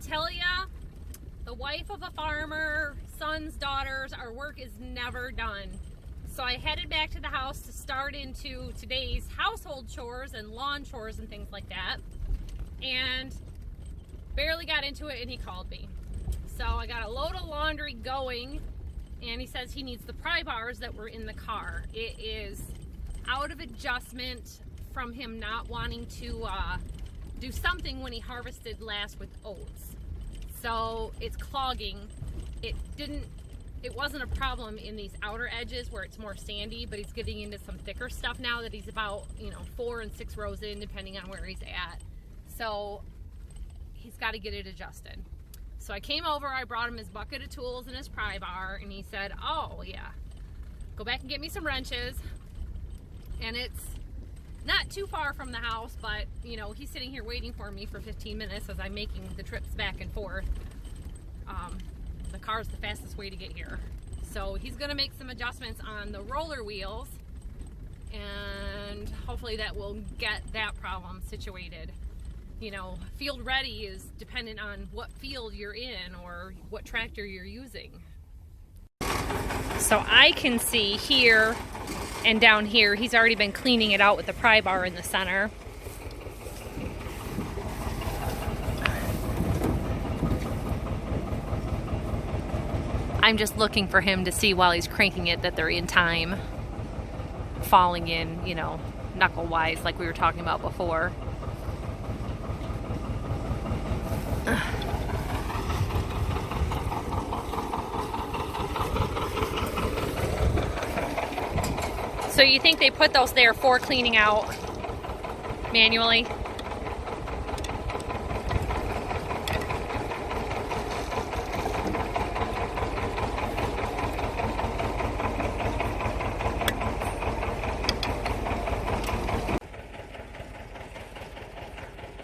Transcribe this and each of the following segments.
tell ya, the wife of a farmer, sons, daughters, our work is never done. So I headed back to the house to start into today's household chores and lawn chores and things like that. And barely got into it and he called me. So I got a load of laundry going and he says he needs the pry bars that were in the car. It is out of adjustment from him not wanting to do something when he harvested last with oats. So it's clogging. It wasn't a problem in these outer edges where it's more sandy, but he's getting into some thicker stuff now that he's about, 4 and 6 rows in, depending on where he's at. So he's got to get it adjusted. So I came over, I brought him his bucket of tools and his pry bar, and he said, oh yeah, go back and get me some wrenches. And it's not too far from the house, but he's sitting here waiting for me for 15 minutes as I'm making the trips back and forth. The car's the fastest way to get here. So he's gonna make some adjustments on the roller wheels and hopefully that will get that problem situated. Field ready is dependent on what field you're in or what tractor you're using. So I can see here and down here, he's already been cleaning it out with the pry bar in the center. I'm just looking for him to see while he's cranking it that they're in time, falling in, knuckle-wise like we were talking about before. So you think they put those there for cleaning out manually?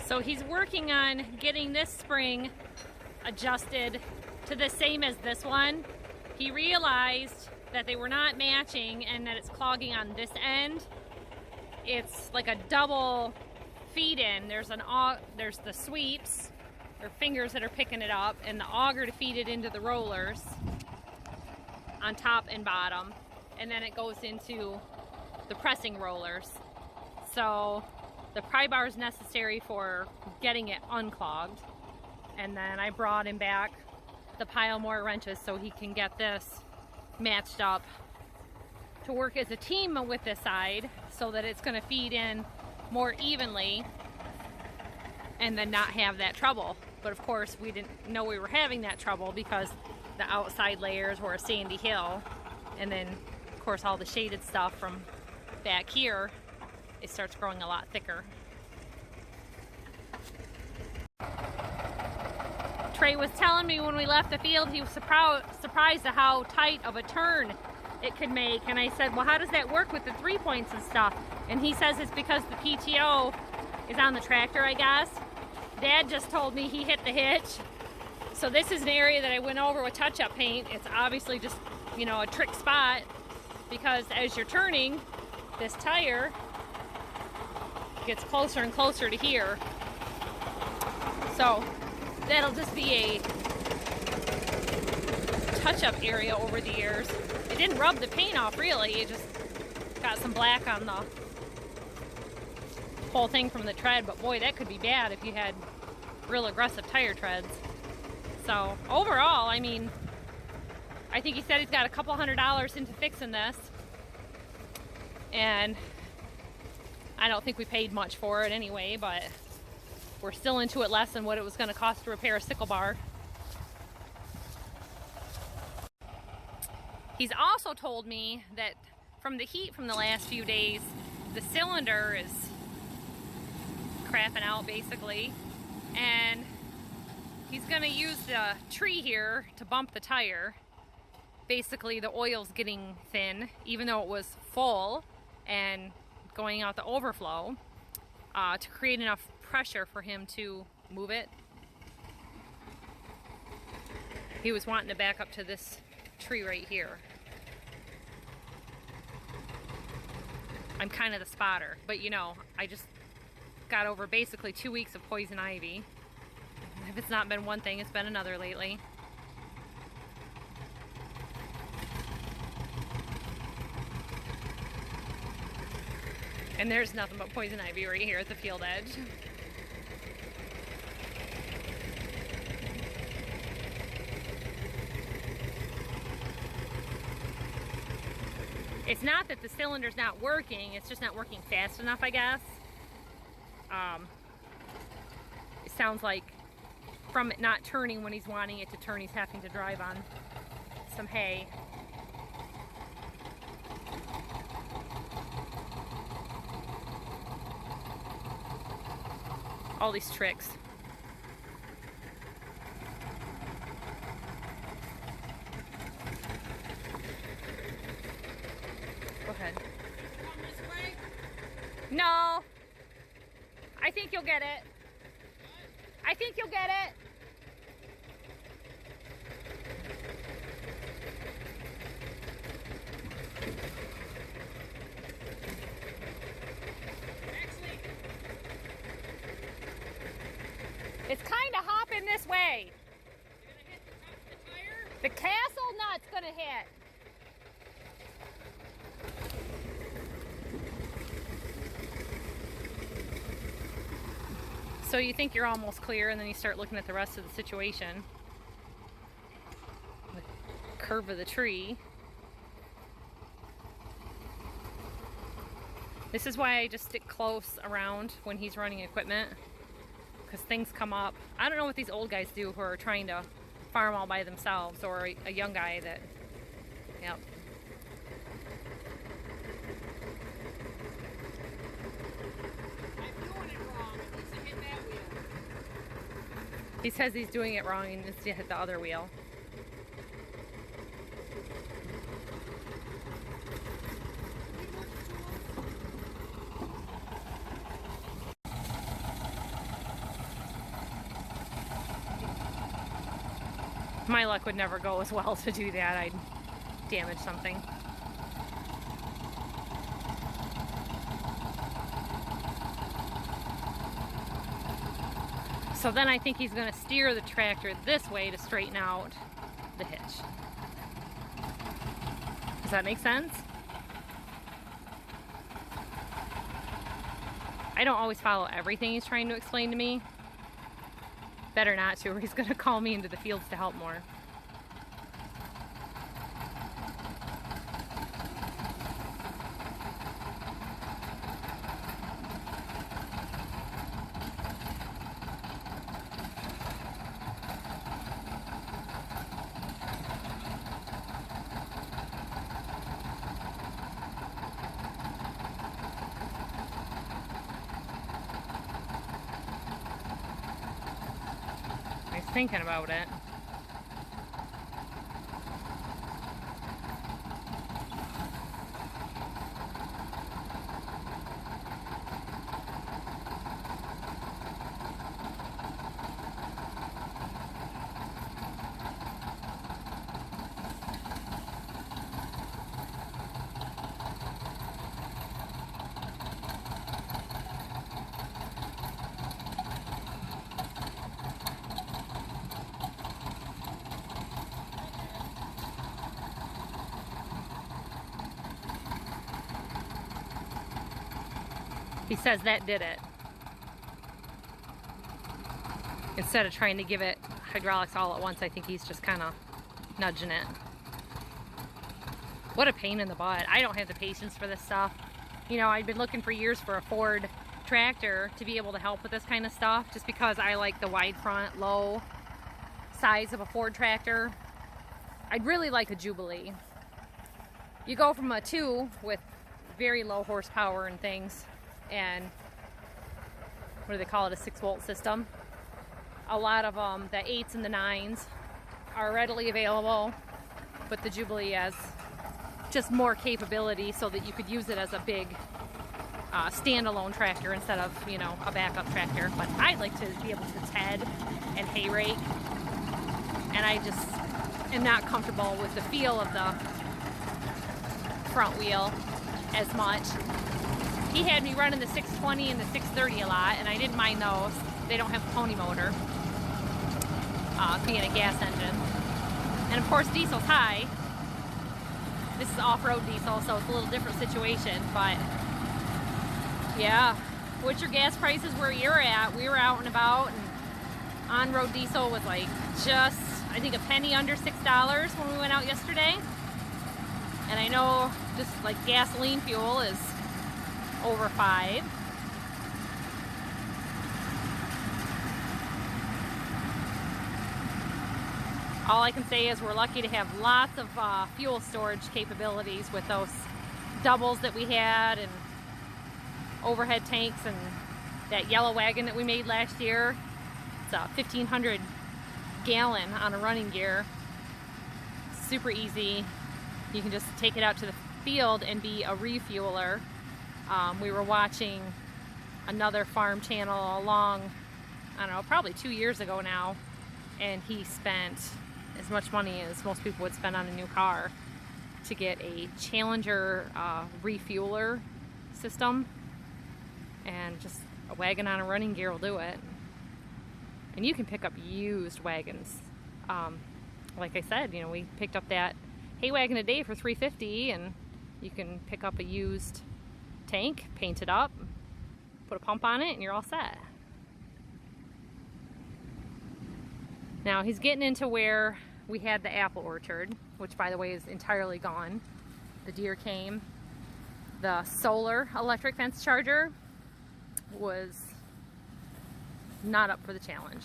So he's working on getting this spring adjusted to the same as this one. He realized that they were not matching and that it's clogging on this end. It's like a double feed in. There's the sweeps or fingers that are picking it up and the auger to feed it into the rollers on top and bottom, and then it goes into the pressing rollers. So the pry bar is necessary for getting it unclogged, and then I brought him back the pile more wrenches so he can get this matched up to work as a team with this side so that it's going to feed in more evenly and then not have that trouble. But of course we didn't know we were having that trouble because the outside layers were a sandy hill, and then of course all the shaded stuff from back here, it starts growing a lot thicker. Trey was telling me when we left the field he was surprised at how tight of a turn it could make, and I said, well, how does that work with the 3 points and stuff? And he says it's because the PTO is on the tractor, I guess. Dad just told me he hit the hitch. So this is an area that I went over with touch-up paint. It's obviously just, a trick spot, because as you're turning, this tire gets closer and closer to here. So that'll just be a touch-up area over the years. It didn't rub the paint off really, it just got some black on the whole thing from the tread, but boy, that could be bad if you had real aggressive tire treads. So overall, I think he said he's got a couple $100 into fixing this, and I don't think we paid much for it anyway, but we're still into it less than what it was going to cost to repair a sickle bar. He's also told me that from the heat from the last few days, the cylinder is crapping out basically, and he's going to use the tree here to bump the tire. Basically the oil's getting thin, even though it was full and going out the overflow, to create enough pressure for him to move it. He was wanting to back up to this tree right here. I'm kind of the spotter, but I just got over basically 2 weeks of poison ivy. If it's not been one thing, it's been another lately. And there's nothing but poison ivy right here at the field edge. It's not that the cylinder's not working, it's just not working fast enough, I guess. It sounds like from it not turning when he's wanting it to turn, he's having to drive on some hay. All these tricks. Go ahead. No. I think you'll get it. I think you'll get it. It's kind of hopping this way. You're gonna hit the top of the tire? The castle nut's gonna hit. So you think you're almost clear, and then you start looking at the rest of the situation. The curve of the tree. This is why I just stick close around when he's running equipment, because things come up. I don't know what these old guys do who are trying to farm all by themselves, or a young guy that, yep. He says he's doing it wrong and needs to hit the other wheel. My luck would never go as well to do that. I'd damage something. So then I think he's going to steer the tractor this way to straighten out the hitch. Does that make sense? I don't always follow everything he's trying to explain to me. Better not to, or he's going to call me into the fields to help more. Thinking about it. He says that did it. Instead of trying to give it hydraulics all at once, I think he's just kind of nudging it. What a pain in the butt. I don't have the patience for this stuff. You know, I've been looking for years for a Ford tractor to be able to help with this kind of stuff, just because I like the wide front, low size of a Ford tractor. I'd really like a Jubilee. You go from a 2 with very low horsepower and things, and what do they call it, a 6-volt system. A lot of the 8s and the 9s are readily available, but the Jubilee has just more capability so that you could use it as a big standalone tractor instead of, you know, a backup tractor. But I'd like to be able to head and hay rake, and I just am not comfortable with the feel of the front wheel as much. He had me running the 620 and the 630 a lot, and I didn't mind those. They don't have a pony motor. being a gas engine. And of course diesel's high. This is off-road diesel, so it's a little different situation, but yeah. What's your gas prices where you're at? We were out and about, and on-road diesel was like just, I think, a penny under $6 when we went out yesterday. And I know just like gasoline fuel is over $5. All I can say is we're lucky to have lots of fuel storage capabilities with those doubles that we had and overhead tanks and that yellow wagon that we made last year. It's a 1,500 gallon on a running gear. Super easy. You can just take it out to the field and be a refueler. We were watching another farm channel along, I don't know, probably 2 years ago now, and he spent as much money as most people would spend on a new car to get a Challenger refueler system, and just a wagon on a running gear will do it. And you can pick up used wagons. Like I said, you know, we picked up that hay wagon a day for $3.50, and you can pick up a used tank, paint it up, put a pump on it, and you're all set. Now he's getting into where we had the apple orchard, which by the way is entirely gone. The Deere came. The solar electric fence charger was not up for the challenge.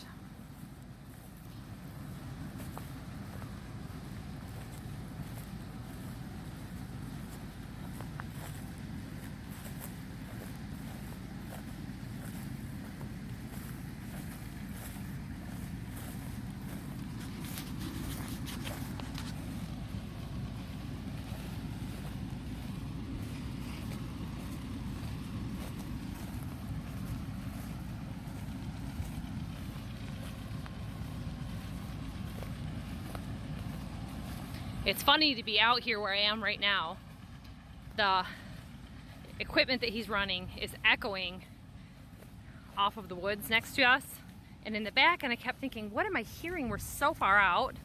It's funny to be out here where I am right now. The equipment that he's running is echoing off of the woods next to us and in the back, and I kept thinking, what am I hearing? We're so far out.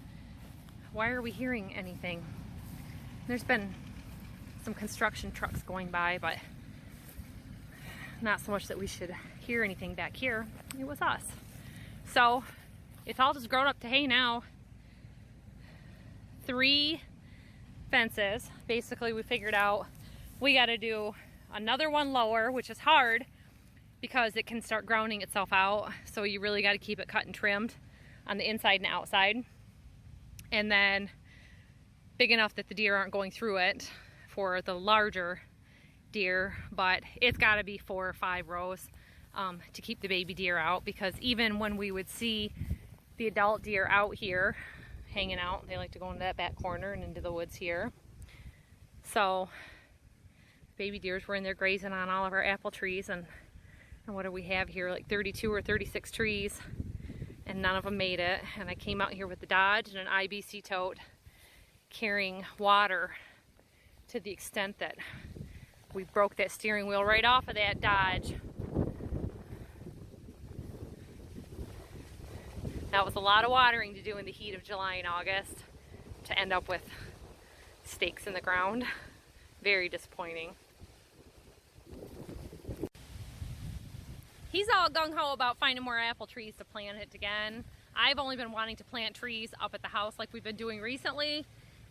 Why are we hearing anything? There's been some construction trucks going by, but not so much that we should hear anything back here. It was us. So it's all just grown up to hay now. 3 fences. Basically, we figured out we got to do another one lower, which is hard because it can start grounding itself out. So you really got to keep it cut and trimmed on the inside and outside. And then big enough that the deer aren't going through it for the larger deer, but it's got to be 4 or 5 rows to keep the baby deer out, because even when we would see the adult deer out here hanging out, they like to go into that back corner and into the woods here. So baby deers were in there grazing on all of our apple trees, and what do we have here, like 32 or 36 trees, and none of them made it. And I came out here with the Dodge and an IBC tote carrying water to the extent that we broke that steering wheel right off of that Dodge. That was a lot of watering to do in the heat of July and August to end up with stakes in the ground. Very disappointing. He's all gung-ho about finding more apple trees to plant it again. I've only been wanting to plant trees up at the house like we've been doing recently.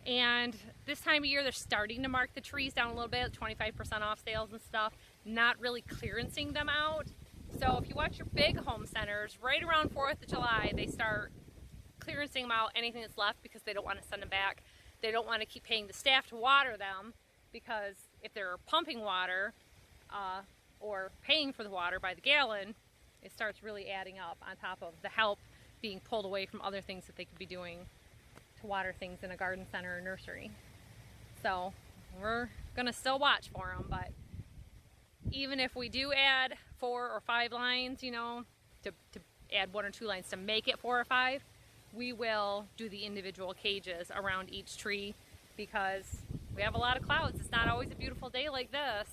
And this time of year, they're starting to mark the trees down a little bit, 25% off sales and stuff, not really clearancing them out. So if you watch your big home centers, right around 4th of July, they start clearancing them out, anything that's left, because they don't want to send them back. They don't want to keep paying the staff to water them, because if they're pumping water or paying for the water by the gallon, it starts really adding up on top of the help being pulled away from other things that they could be doing to water things in a garden center or nursery. So we're gonna still watch for them, but even if we do add 4 or 5 lines, you know, to add 1 or 2 lines to make it 4 or 5, we will do the individual cages around each tree, because we have a lot of clouds. It's not always a beautiful day like this.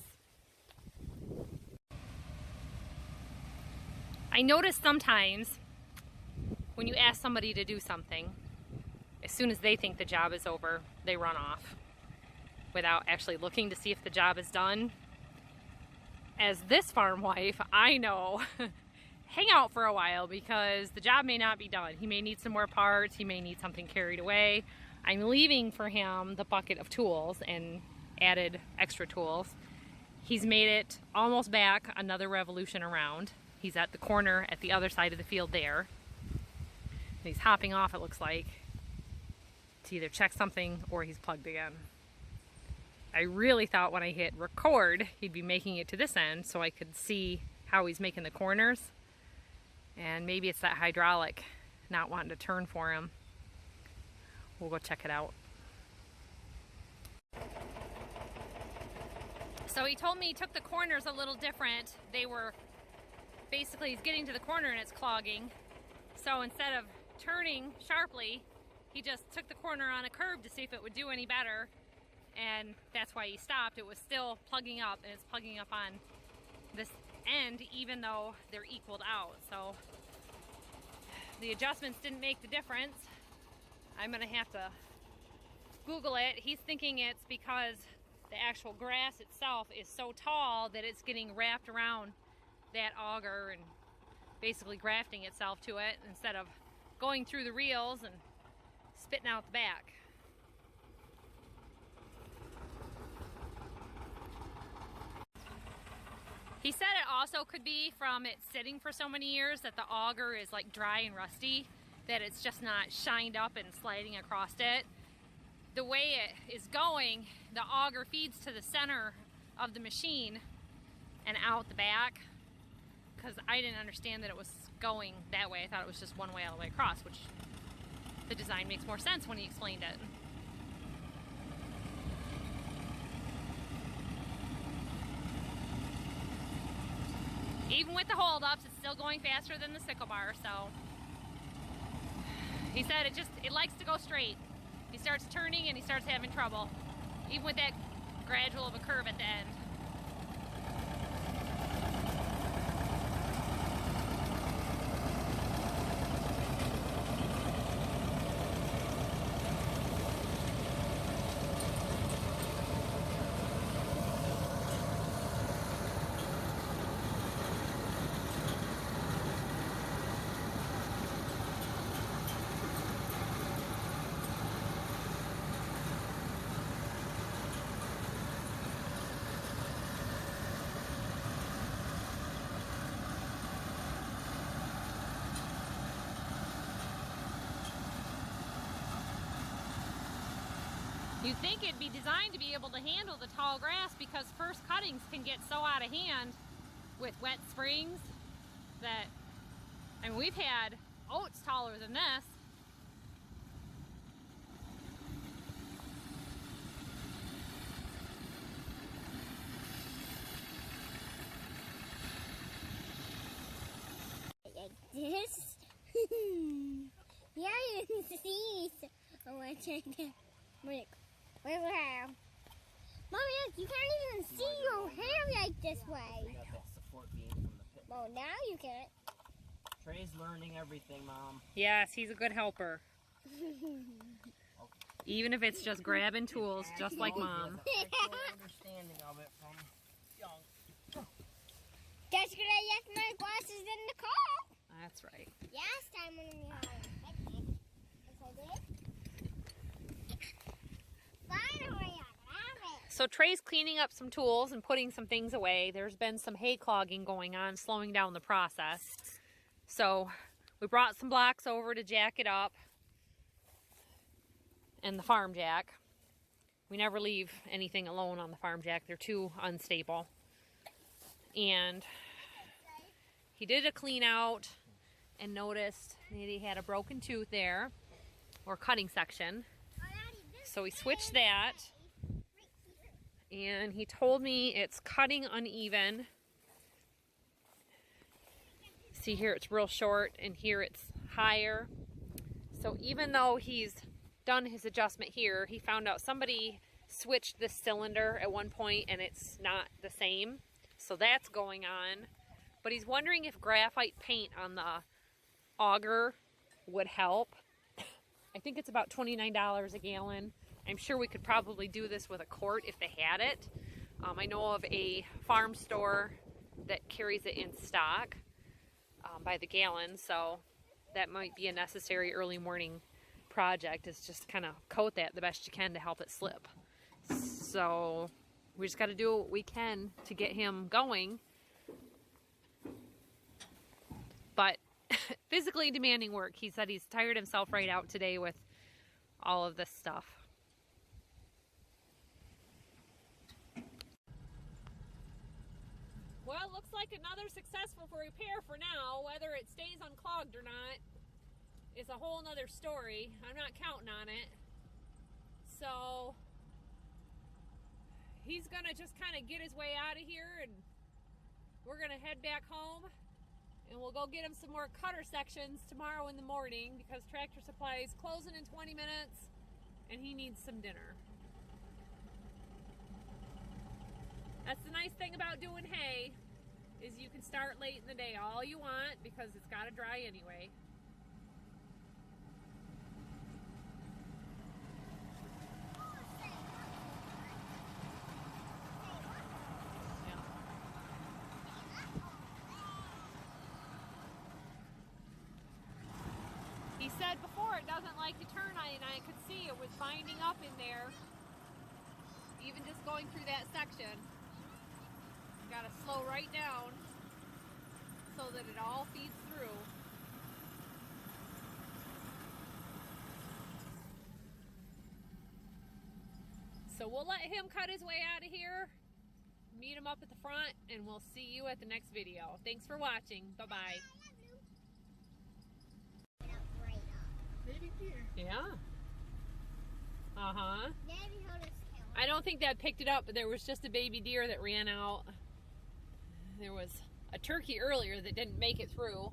I notice sometimes when you ask somebody to do something, as soon as they think the job is over, they run off without actually looking to see if the job is done. As this farm wife, I know, hang out for a while because the job may not be done. He may need some more parts, he may need something carried away. I'm leaving for him the bucket of tools and added extra tools. He's made it almost back another revolution around. He's at the corner at the other side of the field there. And he's hopping off, it looks like, to either check something or he's plugged again. I really thought when I hit record, he'd be making it to this end so I could see how he's making the corners. And maybe it's that hydraulic not wanting to turn for him. We'll go check it out. So he told me he took the corners a little different. They were, basically he's getting to the corner and it's clogging. So instead of turning sharply, he just took the corner on a curb to see if it would do any better. And that's why he stopped. It was still plugging up, and it's plugging up on this end even though they're equaled out. So the adjustments didn't make the difference. I'm gonna have to Google it. He's thinking it's because the actual grass itself is so tall that it's getting wrapped around that auger and basically grafting itself to it instead of going through the reels and spitting out the back. He said it also could be from it sitting for so many years that the auger is like dry and rusty, that it's just not shined up and sliding across it. The way it is going, the auger feeds to the center of the machine and out the back, because I didn't understand that it was going that way. I thought it was just one way all the way across, which the design makes more sense when he explained it. Even with the holdups, it's still going faster than the sickle bar, so he said it likes to go straight. He starts turning and he starts having trouble, even with that gradual of a curve at the end. You'd think it'd be designed to be able to handle the tall grass, because first cuttings can get so out of hand with wet springs that, I mean, we've had oats taller than this. Like this? Yeah, you can see. Oh, I checked it. Wow. Mommy, look, you can't even see your hair like this way. Got that support beam from the pit. Well, now you can. Trey's learning everything, Mom. Yes, he's a good helper. Even if it's just grabbing tools, just like Mom. Actual understanding of it from young. That's because I left my glasses in the car. That's right. Last time when we had it. Yes, I did. Finally, I have it. So Trey's cleaning up some tools and putting some things away. There's been some hay clogging going on, slowing down the process. So we brought some blocks over to jack it up, and the farm jack. We never leave anything alone on the farm jack. They're too unstable. And he did a clean out and noticed that he had a broken tooth there, or cutting section. So we switched that, and he told me it's cutting uneven. See here it's real short, and here it's higher. So even though he's done his adjustment here, he found out somebody switched this cylinder at one point and it's not the same. So that's going on. But he's wondering if graphite paint on the auger would help. I think it's about $29 a gallon. I'm sure we could probably do this with a quart if they had it. I know of a farm store that carries it in stock by the gallon, so that might be a necessary early morning project, is just kind of coat that the best you can to help it slip. So we just got to do what we can to get him going. But physically demanding work. He said he's tired himself right out today with all of this stuff. Well, it looks like another successful repair for now. Whether it stays unclogged or not is a whole nother story. I'm not counting on it. So he's gonna just kind of get his way out of here, and we're gonna head back home, and we'll go get him some more cutter sections tomorrow in the morning because Tractor Supply is closing in 20 minutes and he needs some dinner. That's the nice thing about doing hay, is you can start late in the day all you want because it's got to dry anyway. He said before it doesn't like to turn, and I could see it was binding up in there, even just going through that section. Got to slow right down so that it all feeds through. So we'll let him cut his way out of here, meet him up at the front, and we'll see you at the next video. Thanks for watching. Bye-bye. Baby deer. Yeah. Uh-huh. Daddy, hold us count. I don't think that picked it up, but there was just a baby deer that ran out. There was a turkey earlier that didn't make it through.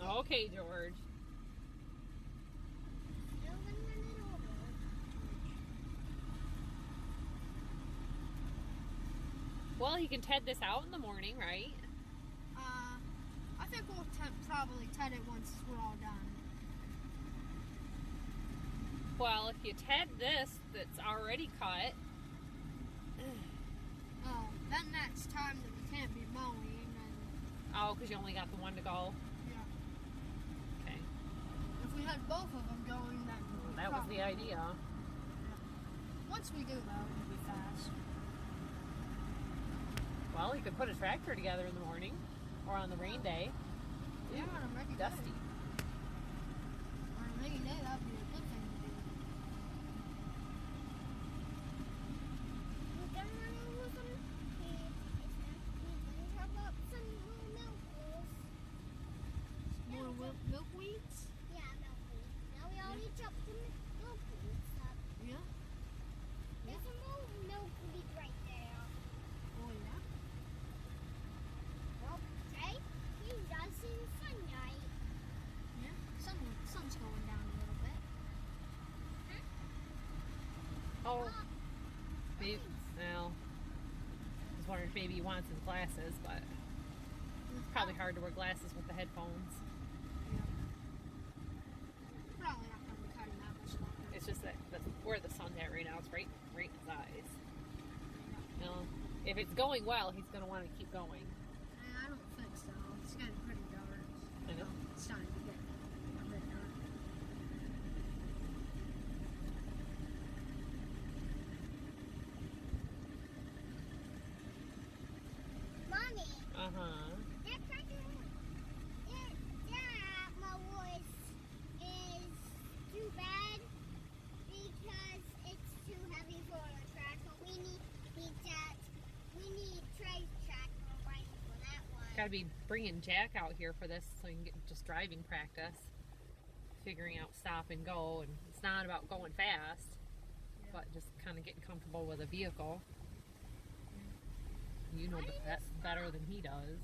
Okay, George. Well, he can ted this out in the morning, right? I think we'll probably ted it once we're all done. Well, if you ted this that's already cut. Oh, then that's time that we can't be mowing. And, Oh, because you only got the one to go? yeah. Okay. If we had both of them going, then That was the idea. Once we do that, it'll be fast. Well, you could put a tractor together in the morning or on the rain day. Yeah, on a rainy Dusty. day. On a rainy day, that'd be a good thing to do. More milkweeds? Yeah, milkweed. Now we already chopped the milkweeds up. Yeah. There's some more milkweed right there. Oh, yeah. Well, Jay, he does see the sunlight. Yeah. Sun's going down a little bit. Oh, maybe, well, I was wondering if maybe he wants his glasses, but it's probably hard to wear glasses with the headphones. Yeah. Probably not going to be cutting that much longer. It's just that where the sun's at right now, it's right in his eyes. You know, if it's going well, he's going to want to keep going. I don't think so. It's getting pretty dark. I know. It's time to get a bit dark. Mommy, Uh-huh. that tractor, that mower is too bad because it's too heavy for a tractor. We need Trey's tractor right for that one. Got to be bringing Jack out here for this so he can get just driving practice, figuring out stop and go, and it's not about going fast, but just kind of getting comfortable with a vehicle. You know that better than he does.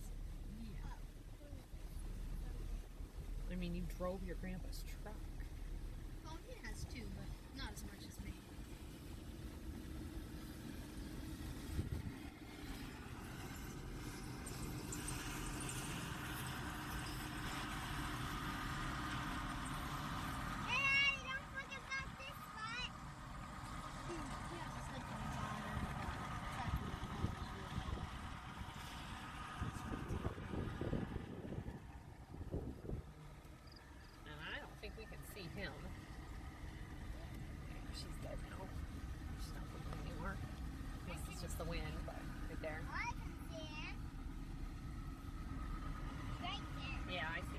I mean, you drove your grandpa's truck. Well, he has two, but not as much as me. And I don't think we can see him. She's dead now. She's not moving anymore. This is just the wind, but right there. I can see it. Right there. Yeah, I see.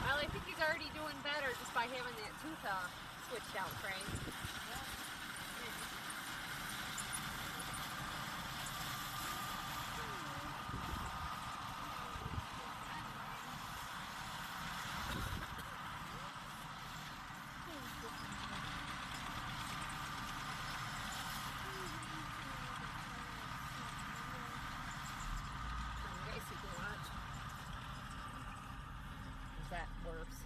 Well, I think he's already doing better just by having that tooth switched out, Frank. You guys can watch. Is that worse?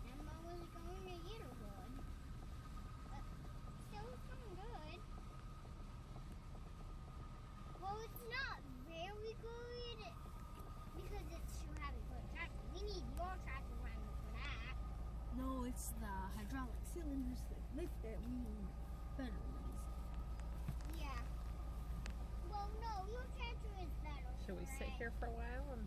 Emma was going to get a wood. But still some good. Well, it's not very good because it's too heavy for a tractor. We need your tractor running for that. No, it's the hydraulic cylinders that lift it. We need better ones. Yeah. Well, no, your tractor is better. Should we for sit it. here for a while and